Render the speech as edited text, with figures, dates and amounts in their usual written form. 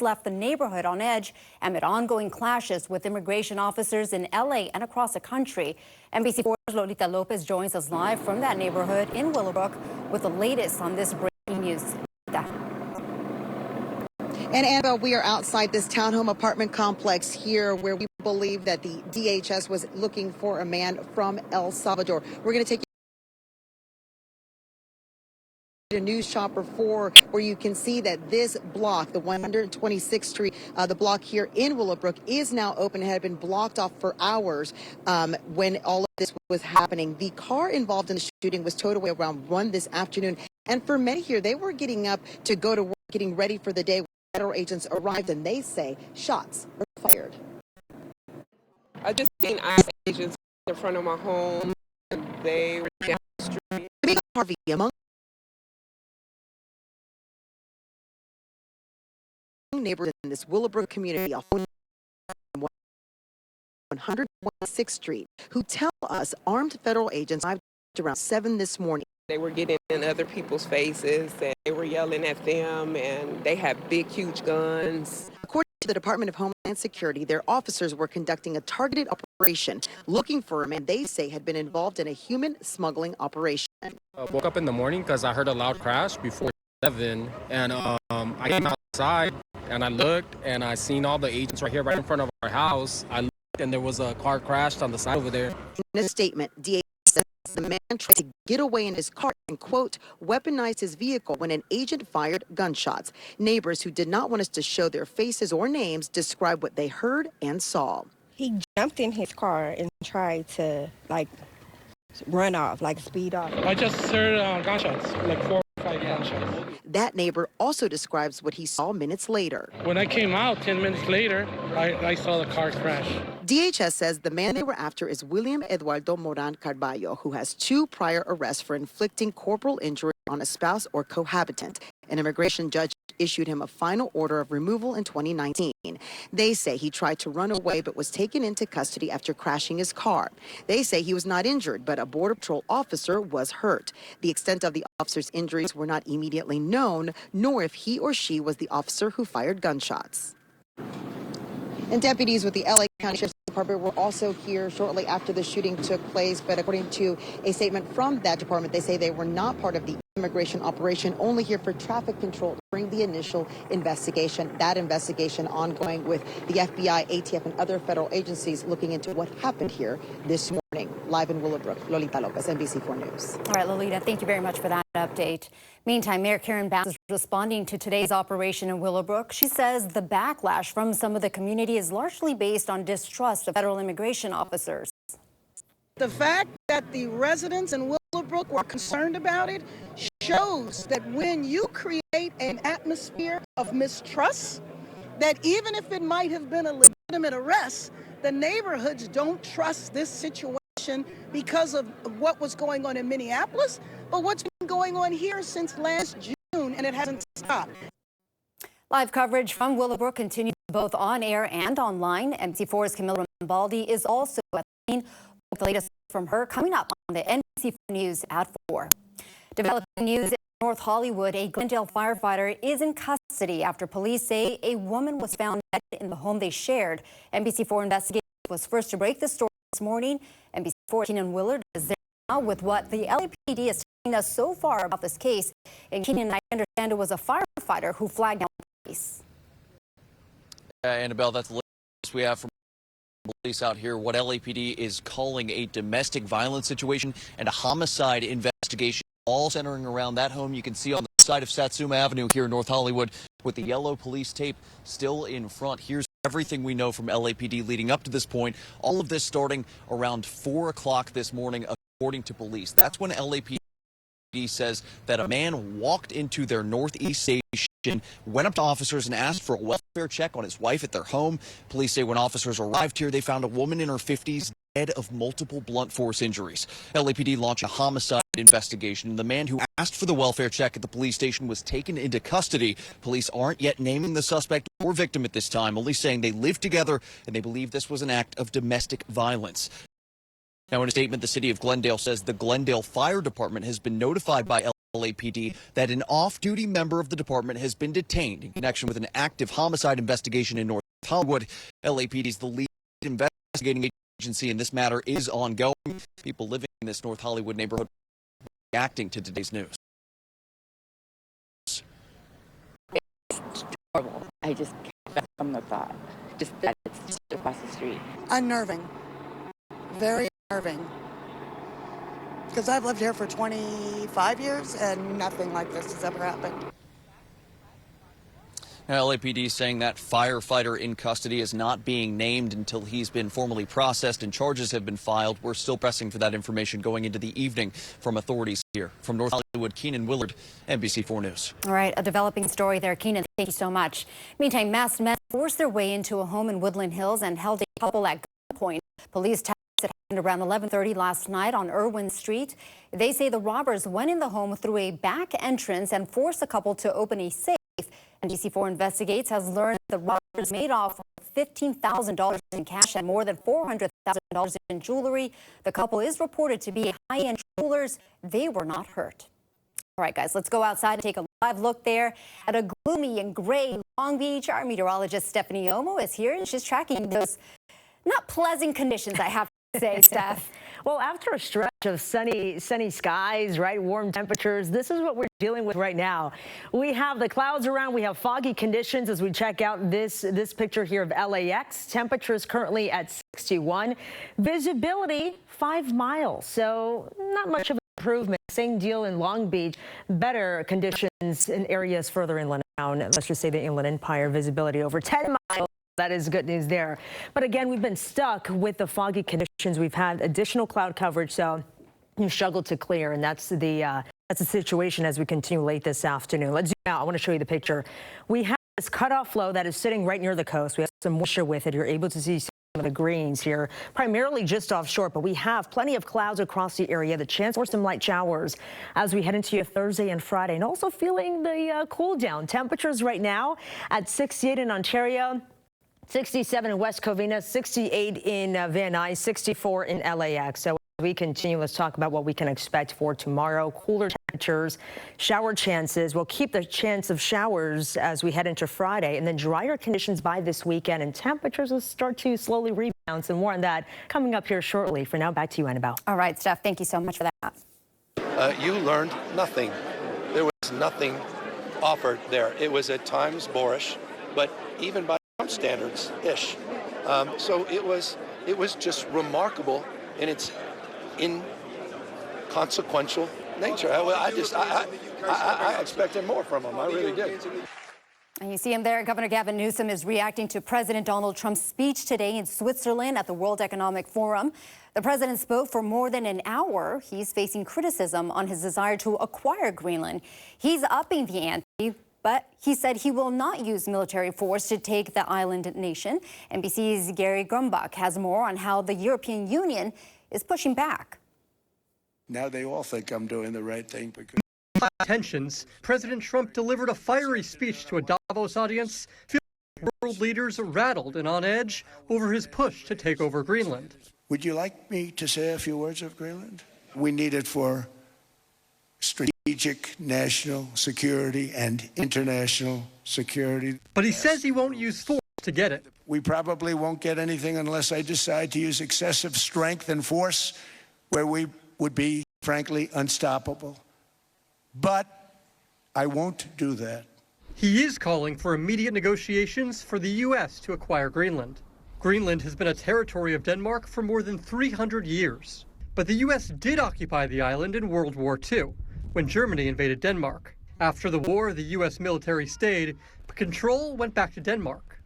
left the neighborhood on edge amid ongoing clashes with immigration officers in LA and across the country. NBC4's Lolita Lopez joins us live from that neighborhood in Willowbrook with the latest on this breaking news. And Annabelle, we are outside this townhome apartment complex here where we believe that the DHS was looking for a man from El Salvador. We're going to take you to News Shopper 4, where you can see that this block, the 126th Street, the block here in Willowbrook, is now open. It had been blocked off for hours when all of this was happening. The car involved in the shooting was towed away around 1 this afternoon. And for many here, they were getting up to go to work, getting ready for the day. Federal agents arrived, and they say shots were fired. I just seen ICE agents in front of my home. They were down the street. Harvey, among neighbors in this Willowbrook community, 116th Street, who tell us armed federal agents arrived around 7 this morning. They were getting in other people's faces, and they were yelling at them, and they had big, huge guns. According to the Department of Homeland Security, their officers were conducting a targeted operation looking for a man they say had been involved in a human smuggling operation. I woke up in the morning because I heard a loud crash before 7, and I came outside and I looked and I seen all the agents right here, right in front of our house. I looked and there was a car crashed on the side over there. In a statement, DA says the man tried to get away in his car and, quote, weaponized his vehicle when an agent fired gunshots. Neighbors who did not want us to show their faces or names describe what they heard and saw. He jumped in his car and tried to, run off, speed off. I just heard gunshots, 4 or 5 gunshots. That neighbor also describes what he saw minutes later. When I came out 10 minutes later, I saw the car crash. DHS says the man they were after is William Eduardo Moran Carballo, who has 2 prior arrests for inflicting corporal injury on a spouse or cohabitant. An immigration judge issued him a final order of removal in 2019. They say he tried to run away but was taken into custody after crashing his car. They say he was not injured, but a Border Patrol officer was hurt. The extent of the officer's injuries were not immediately known, nor if he or she was the officer who fired gunshots. And deputies with the LA County Sheriff's Department were also here shortly after the shooting took place. But according to a statement from that department, they say they were not part of the immigration operation, only here for traffic control during the initial investigation. That investigation ongoing with the FBI, ATF, and other federal agencies looking into what happened here this morning. Live in Willowbrook, Lolita Lopez, NBC4 News. All right, Lolita, thank you very much for that update. Meantime, Mayor Karen Bass is responding to today's operation in Willowbrook. She says the backlash from some of the community is largely based on distrust of federal immigration officers. The fact that the residents in Willowbrook were concerned about it shows that when you create an atmosphere of mistrust, that even if it might have been a legitimate arrest, the neighborhoods don't trust this situation because of what was going on in Minneapolis, but what's been going on here since last June, and it hasn't stopped. Live coverage from Willowbrook continues both on air and online. NBC4's Camilla Rambaldi is also at the scene. The latest from her coming up on the NBC4 News at 4. Developing news in North Hollywood, a Glendale firefighter is in custody after police say a woman was found dead in the home they shared. NBC4 investigators was first to break the story this morning. NBC4 Keenan Willard is there now with what the LAPD is telling us so far about this case. And Keenan, I understand it was a firefighter who flagged down police. Annabelle, that's the latest we have from police out here. What LAPD is calling a domestic violence situation and a homicide investigation, all centering around that home you can see on the side of Satsuma Avenue here in North Hollywood with the yellow police tape still in front. Here's everything we know from LAPD leading up to this point. All of this starting around 4 o'clock this morning, according to police. That's when LAPD says that a man walked into their Northeast station, went up to officers and asked for a welfare check on his wife at their home. Police say when officers arrived here, they found a woman in her 50s dead of multiple blunt force injuries. LAPD launched a homicide investigation. The man who asked for the welfare check at the police station was taken into custody. Police aren't yet naming the suspect or victim at this time, only saying they lived together and they believe this was an act of domestic violence. Now, in a statement, the city of Glendale says the Glendale Fire Department has been notified by LAPD that an off-duty member of the department has been detained in connection with an active homicide investigation in North Hollywood. LAPD is the lead investigating agency, and this matter is ongoing. People living in this North Hollywood neighborhood reacting to today's news. It's horrible. I just can't from the thought. Just that it's just across the street. Unnerving. Very unnerving. Because I've lived here for 25 years and nothing like this has ever happened. Now, LAPD saying that firefighter in custody is not being named until he's been formally processed and charges have been filed. We're still pressing for that information going into the evening from authorities here. From North Hollywood, Keenan Willard, NBC4 News. All right, a developing story there, Keenan. Thank you so much. Meantime, masked men forced their way into a home in Woodland Hills and held a couple at gunpoint. Police tell us it happened around 11:30 last night on Irwin Street. They say the robbers went in the home through a back entrance and forced the couple to open a safe. NBC4 Investigates has learned the robbers made off $15,000 in cash and more than $400,000 in jewelry. The couple is reported to be high-end jewelers. They were not hurt. All right, guys, let's go outside and take a live look there at a gloomy and gray Long Beach. Our meteorologist Stephanie Omo is here, and she's tracking those not pleasant conditions, I have to say, Steph. Well, after a stretch of sunny skies, right, warm temperatures, this is what we're dealing with right now. We have the clouds around. We have foggy conditions as we check out this picture here of LAX. Temperatures currently at 61. Visibility 5 miles, so not much of an improvement. Same deal in Long Beach. Better conditions in areas further inland town. Let's just say the Inland Empire. Visibility over 10 miles. That is good news there. But again, we've been stuck with the foggy conditions. We've had additional cloud coverage, so you struggle to clear, and that's the situation as we continue late this afternoon. Let's zoom out. I want to show you the picture. We have this cutoff flow that is sitting right near the coast. We have some moisture with it. You're able to see some of the greens here, primarily just offshore, but we have plenty of clouds across the area. The chance for some light showers as we head into your Thursday and Friday, and also feeling the cool down. Temperatures right now at 68 in Ontario. 67 in West Covina, 68 in Van Nuys, 64 in LAX. So as we continue, let's talk about what we can expect for tomorrow. Cooler temperatures, shower chances. We'll keep the chance of showers as we head into Friday, and then drier conditions by this weekend, and temperatures will start to slowly rebound. So more on that coming up here shortly. For now, back to you, Annabelle. All right, Steph, thank you so much for that. You learned nothing. There was nothing offered there. It was at times boorish, but even by standards-ish. So it was just remarkable in its inconsequential nature. I expected more from him. I really did. And you see him there. Governor Gavin Newsom is reacting to President Donald Trump's speech today in Switzerland at the World Economic Forum. The president spoke for more than an hour. He's facing criticism on his desire to acquire Greenland. He's upping the ante, but he said he will not use military force to take the island nation. NBC's Gary Grumbach has more on how the European Union is pushing back. Now they all think I'm doing the right thing because tensions, President Trump delivered a fiery speech to a Davos audience, feeling world leaders rattled and on edge over his push to take over Greenland. Would you like me to say a few words of Greenland? We need it for strategic national security and international security. But he says he won't use force to get it. We probably won't get anything unless I decide to use excessive strength and force where we would be, frankly, unstoppable. But I won't do that. He is calling for immediate negotiations for the U.S. to acquire Greenland. Greenland has been a territory of Denmark for more than 300 years. But the U.S. did occupy the island in World War II, when Germany invaded Denmark. After the war, the U.S. military stayed, but control went back to Denmark.